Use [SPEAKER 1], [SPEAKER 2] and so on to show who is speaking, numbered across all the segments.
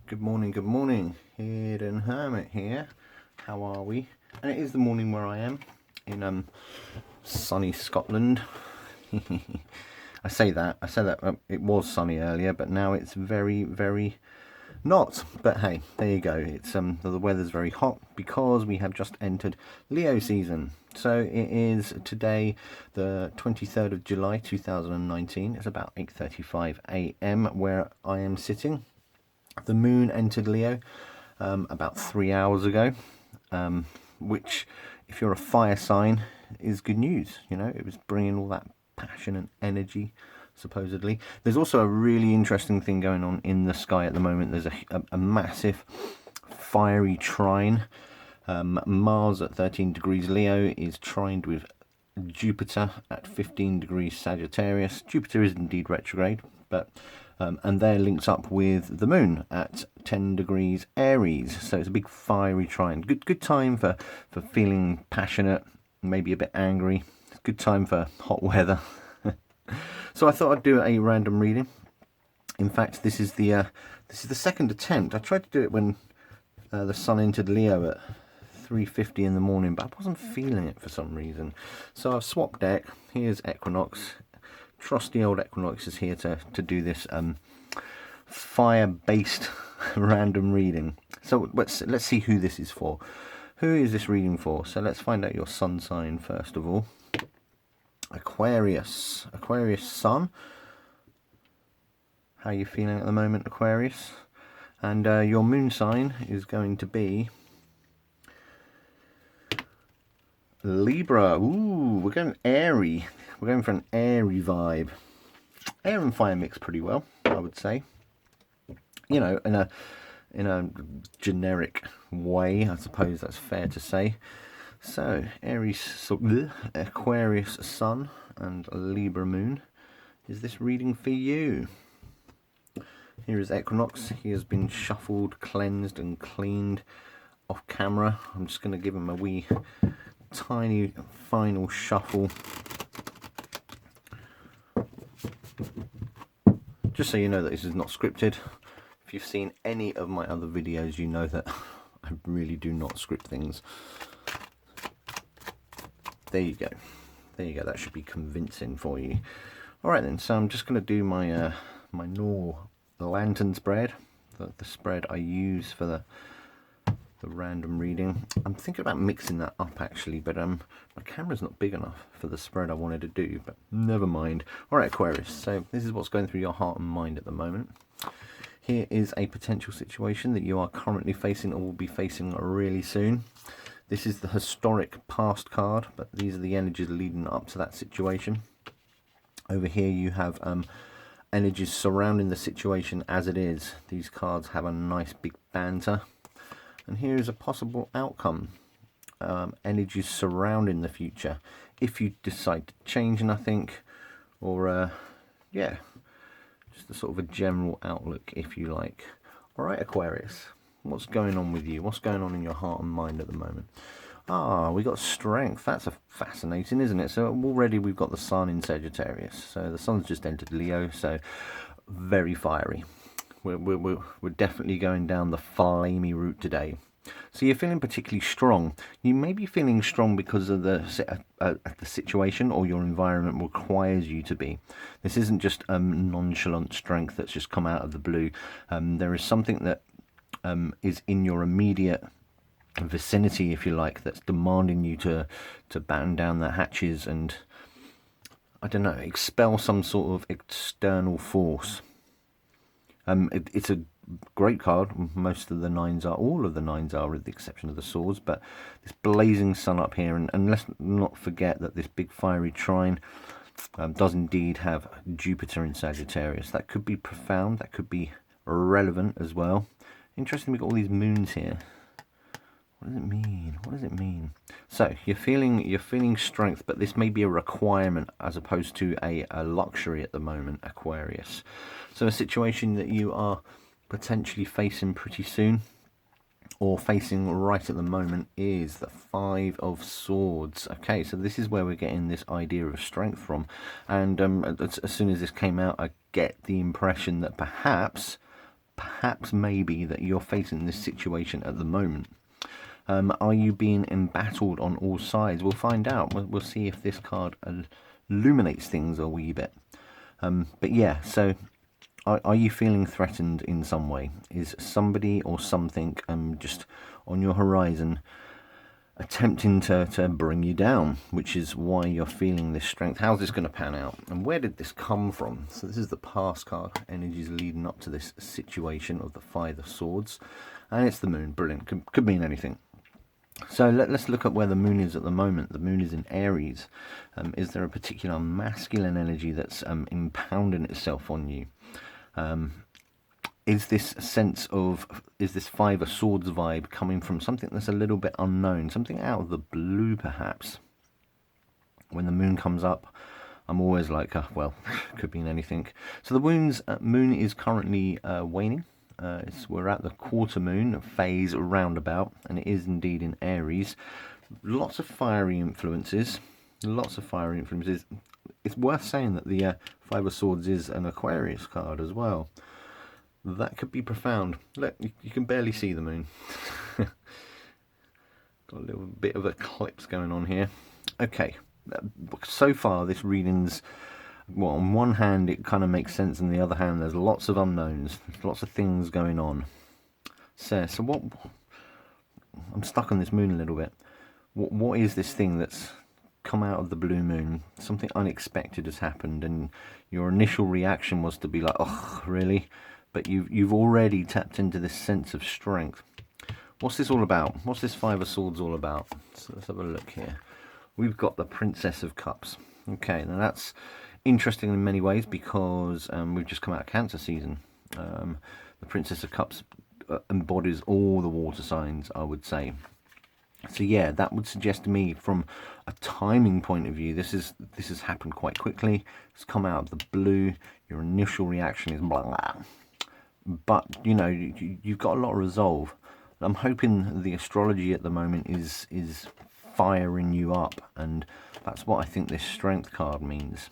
[SPEAKER 1] Good morning. Hidden Hermit here. How are we? And it is the morning where I am in sunny Scotland. I say that it was sunny earlier, but now it's very not. But hey, there you go. It's the weather's very hot because we have just entered Leo season. So it is today, the 23rd of July 2019. It's about 8:35 a.m. where I am sitting. The moon entered Leo about 3 hours ago, which, if you're a fire sign, is good news. You know, it was bringing all that passion and energy, supposedly. There's also a really interesting thing going on in the sky at the moment. There's a massive fiery trine. Mars at 13 degrees Leo is trined with Jupiter at 15 degrees Sagittarius. Jupiter is indeed retrograde, but and they're linked up with the moon at 10 degrees Aries. So it's a big fiery trine. Good time for feeling passionate, maybe a bit angry. It's a good time for hot weather. So I thought I'd do a random reading. In fact, this is the second attempt. I tried to do it when the sun entered Leo at 3:50 in the morning, but I wasn't feeling it for some reason. So I've swapped deck. Here's Equinox. Trusty old Equinox is here to do this fire-based random reading. So let's see who this is for. Who is this reading for? So let's find out your sun sign first of all. Aquarius sun. How are you feeling at the moment, Aquarius? And your moon sign is going to be Libra. Ooh, we're going airy. We're going for an airy vibe. Air and fire mix pretty well, I would say. You know, in a generic way, I suppose that's fair to say. So, Aries, Aquarius sun and Libra moon. Is this reading for you? Here is Equinox. He has been shuffled, cleansed and cleaned off camera. I'm just going to give him a wee tiny final shuffle, just so you know that this is not scripted. If you've seen any of my other videos, you know that I really do not script things. There you go. That should be convincing for you. All right then, so I'm just going to do my my normal lantern spread, the spread I use for the random reading. I'm thinking about mixing that up actually, but my camera's not big enough for the spread I wanted to do, but never mind. All right, Aquarius, so this is what's going through your heart and mind at the moment. Here is a potential situation that you are currently facing or will be facing really soon. This is the historic past card, but these are the energies leading up to that situation. Over here you have energies surrounding the situation as it is. These cards have a nice big banter. And here is a possible outcome. Energies surrounding the future. If you decide to change nothing, or yeah, just a sort of a general outlook, if you like. All right, Aquarius, what's going on with you? What's going on in your heart and mind at the moment? Ah, we got strength. That's fascinating, isn't it? So already we've got the sun in Sagittarius. So the sun's just entered Leo, so very fiery. We're definitely going down the flamey route today. So you're feeling particularly strong. You may be feeling strong because of the situation or your environment requires you to be. This isn't just nonchalant strength that's just come out of the blue. There is something that is in your immediate vicinity, if you like, that's demanding you to batten down the hatches and, I don't know, expel some sort of external force. It's a great card. Most of the nines are, all of the nines are, with the exception of the swords. But this blazing sun up here, and let's not forget that this big fiery trine does indeed have Jupiter in Sagittarius. That could be profound. That could be relevant as well. Interesting, we've got all these moons here. What does it mean? What does it mean? So you're feeling strength, but this may be a requirement as opposed to a luxury at the moment, Aquarius. So a situation that you are potentially facing pretty soon, or facing right at the moment, is the Five of Swords. Okay, so this is where we're getting this idea of strength from. And as soon as this came out, I get the impression that perhaps perhaps maybe that you're facing this situation at the moment. Are you being embattled on all sides? We'll find out. We'll see if this card illuminates things a wee bit. But yeah, so are you feeling threatened in some way? Is somebody or something just on your horizon attempting to bring you down, which is why you're feeling this strength? How's this going to pan out, and where did this come from? So this is the past card, energies leading up to this situation of the Five of Swords, and it's the moon. Brilliant. Could mean anything. So let's look at where the moon is at the moment. The moon is in Aries. Is there a particular masculine energy that's impounding itself on you? Is this Five of Swords vibe coming from something that's a little bit unknown, something out of the blue perhaps? When the moon comes up, I'm always like, well, could mean anything. So the moon is currently waning. We're at the quarter moon phase roundabout, and it is indeed in Aries. Lots of fiery influences. It's worth saying that the Five of Swords is an Aquarius card as well. That could be profound. Look, you can barely see the moon. Got a little bit of eclipse going on here. Okay, so far this reading's, well, on one hand it kind of makes sense, on the other hand there's lots of unknowns, lots of things going on. So what, I'm stuck on this moon a little bit. What is this thing that's come out of the blue moon? Something unexpected has happened, and your initial reaction was to be like, oh, really? But you've already tapped into this sense of strength. What's this all about? What's this Five of Swords all about? So let's have a look here. We've got the Princess of Cups. Okay, now that's interesting in many ways because we've just come out of Cancer season. The Princess of Cups embodies all the water signs, I would say. So yeah, that would suggest to me, from a timing point of view, this has happened quite quickly. It's come out of the blue. Your initial reaction is blah blah. But you know, you've got a lot of resolve. I'm hoping the astrology at the moment is firing you up, and that's what I think this strength card means.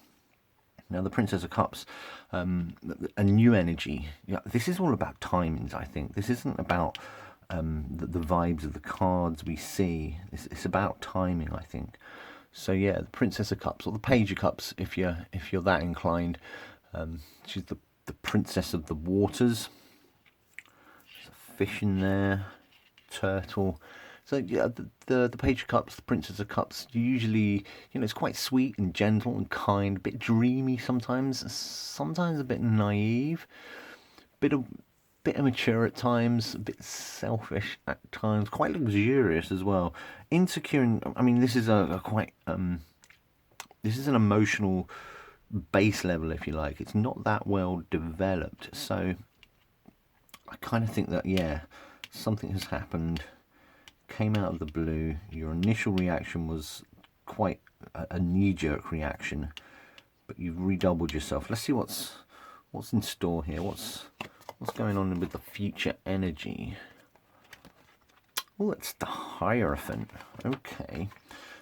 [SPEAKER 1] Now the Princess of Cups, a new energy. Yeah, this is all about timings, I think. This isn't about the vibes of the cards we see. It's about timing, I think. So yeah, the Princess of Cups, or the Page of Cups, if you're that inclined. She's the Princess of the Waters. There's a fish in there, turtle. So yeah, the Page of Cups, the Princess of Cups, usually, you know, it's quite sweet and gentle and kind, a bit dreamy sometimes a bit naive, bit immature at times, a bit selfish at times, quite luxurious as well, insecure. And I mean, this is this is an emotional base level, if you like. It's not that well developed, so I kind of think that, yeah, something has happened, came out of the blue. Your initial reaction was quite a knee-jerk reaction, but you've redoubled yourself. Let's see what's in store here. What's going on with the future energy? Oh, it's the Hierophant. Okay,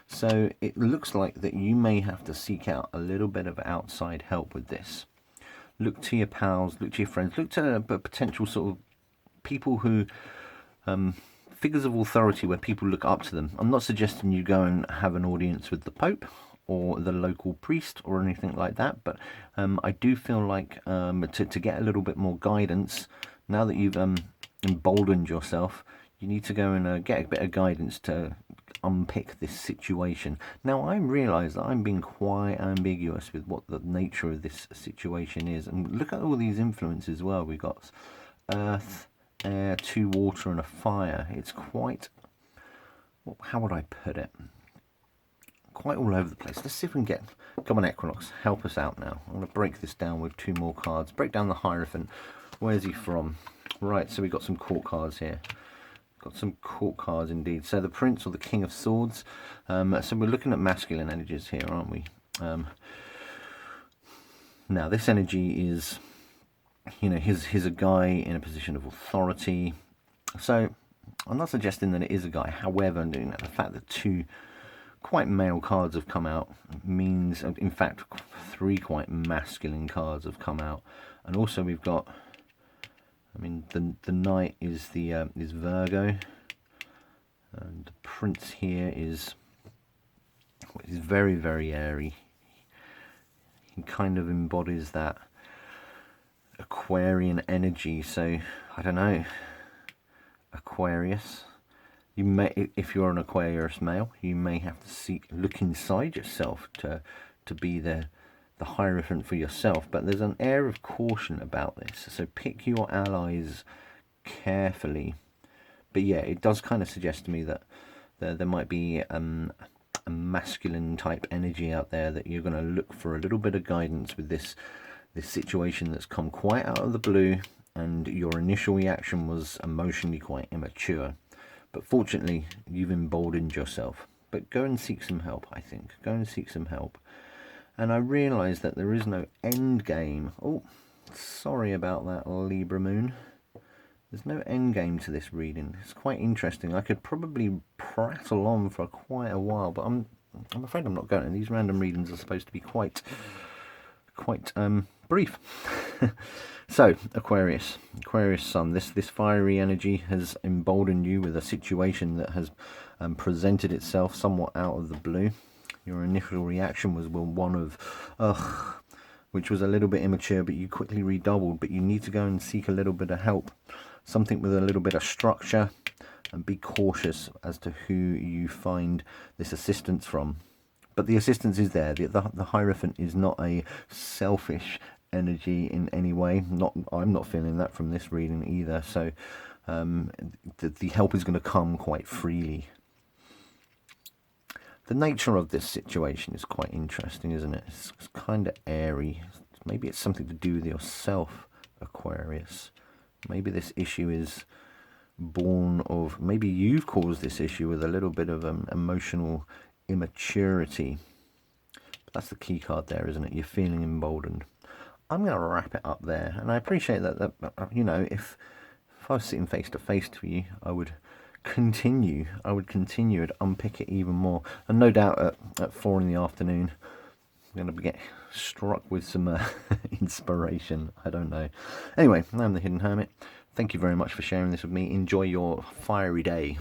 [SPEAKER 1] so it looks like that you may have to seek out a little bit of outside help with this. Look to your pals, look to your friends, look to potential sort of people who, figures of authority where people look up to them. I'm not suggesting you go and have an audience with the Pope or the local priest or anything like that, but I do feel like to get a little bit more guidance, now that you've emboldened yourself, you need to go and get a bit of guidance to unpick this situation. Now, I realise that I'm being quite ambiguous with what the nature of this situation is, and look at all these influences as well. We've got earth, air, 2 water and a fire. It's quite, how would I put it, quite all over the place. Let's see if we can get, come on Equinox, help us out now. I'm going to break this down with 2 more cards. Break down the Hierophant. Where's he from? Right, so we've got some court cards here. Got some court cards indeed. So the Prince, or the King of Swords. So we're looking at masculine energies here, aren't we? Now this energy is, you know, he's a guy in a position of authority. So I'm not suggesting that it is a guy. However, you know, the fact that 2 quite male cards have come out means, in fact, 3 quite masculine cards have come out. And also we've got I mean, the Knight is is Virgo, and the Prince here is very, very airy. He kind of embodies that Aquarian energy. So I don't know, Aquarius. You may, if you're an Aquarius male, you may have to look inside yourself to be the Hierophant for yourself. But there's an air of caution about this, so pick your allies carefully. But yeah, it does kind of suggest to me that there might be a masculine type energy out there that you're going to look for a little bit of guidance with this situation that's come quite out of the blue, and your initial reaction was emotionally quite immature. But fortunately, you've emboldened yourself. But go and seek some help, I think. Go and seek some help. And I realise that there is no end game. Oh, sorry about that, Libra Moon. There's no end game to this reading. It's quite interesting. I could probably prattle on for quite a while, but I'm afraid I'm not going to. These random readings are supposed to be quite brief. So, Aquarius Sun, this fiery energy has emboldened you with a situation that has presented itself somewhat out of the blue. Your initial reaction was one of ugh, which was a little bit immature, but you quickly redoubled. But you need to go and seek a little bit of help, something with a little bit of structure, and be cautious as to who you find this assistance from. But the assistance is there. The Hierophant is not a selfish energy in any way. I'm not feeling that from this reading either. So the help is going to come quite freely. The nature of this situation is quite interesting, isn't it? It's kind of airy. Maybe it's something to do with yourself, Aquarius. Maybe this issue is born of, maybe you've caused this issue with a little bit of emotional immaturity. But that's the key card there, isn't it? You're feeling emboldened. I'm going to wrap it up there, and I appreciate that you know, if I was sitting face to face with you, I would continue and unpick it even more, and no doubt at 4 in the afternoon I'm going to get struck with some inspiration. I don't know. Anyway, I'm the Hidden Hermit. Thank you very much for sharing this with me. Enjoy your fiery day.